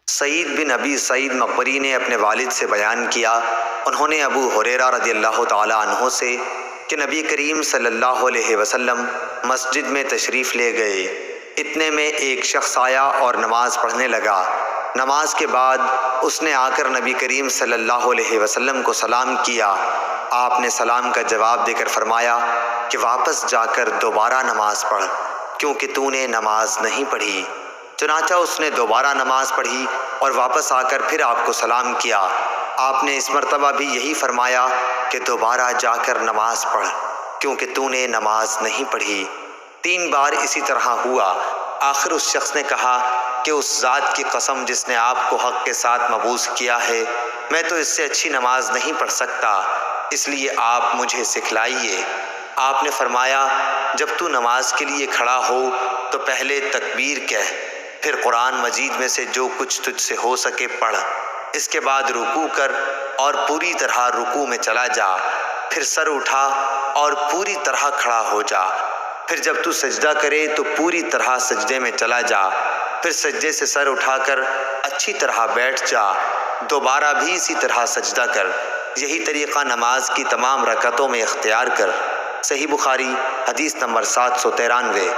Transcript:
سعید بن ابی سعید مقبری نے اپنے والد سے بیان کیا، انہوں نے ابو ہریرہ رضی اللہ تعالی عنہ سے کہ نبی کریم صلی اللہ علیہ وسلم مسجد میں تشریف لے گئے۔ اتنے میں ایک شخص آیا اور نماز پڑھنے لگا۔ نماز کے بعد اس نے آ کر نبی کریم صلی اللہ علیہ وسلم کو سلام کیا۔ آپ نے سلام کا جواب دے کر فرمایا کہ واپس جا کر دوبارہ نماز پڑھ، کیونکہ تو نے نماز نہیں پڑھی۔ چنانچہ اس نے دوبارہ نماز پڑھی اور واپس آ کر پھر آپ کو سلام کیا۔ آپ نے اس مرتبہ بھی یہی فرمایا کہ دوبارہ جا کر نماز پڑھ، کیونکہ تو نے نماز نہیں پڑھی۔ 3 بار اسی طرح ہوا۔ آخر اس شخص نے کہا کہ اس ذات کی قسم جس نے آپ کو حق کے ساتھ مبعوث کیا ہے، میں تو اس سے اچھی نماز نہیں پڑھ سکتا، اس لیے آپ مجھے سکھلائیے۔ آپ نے فرمایا جب تو نماز کے لیے کھڑا ہو تو پہلے تکبیر کہہ، پھر قرآن مجید میں سے جو کچھ تجھ سے ہو سکے پڑھ، اس کے بعد رکوع کر اور پوری طرح رکوع میں چلا جا، پھر سر اٹھا اور پوری طرح کھڑا ہو جا، پھر جب تو سجدہ کرے تو پوری طرح سجدے میں چلا جا، پھر سجدے سے سر اٹھا کر اچھی طرح بیٹھ جا، دوبارہ بھی اسی طرح سجدہ کر۔ یہی طریقہ نماز کی تمام رکعتوں میں اختیار کر۔ صحیح بخاری حدیث نمبر 793۔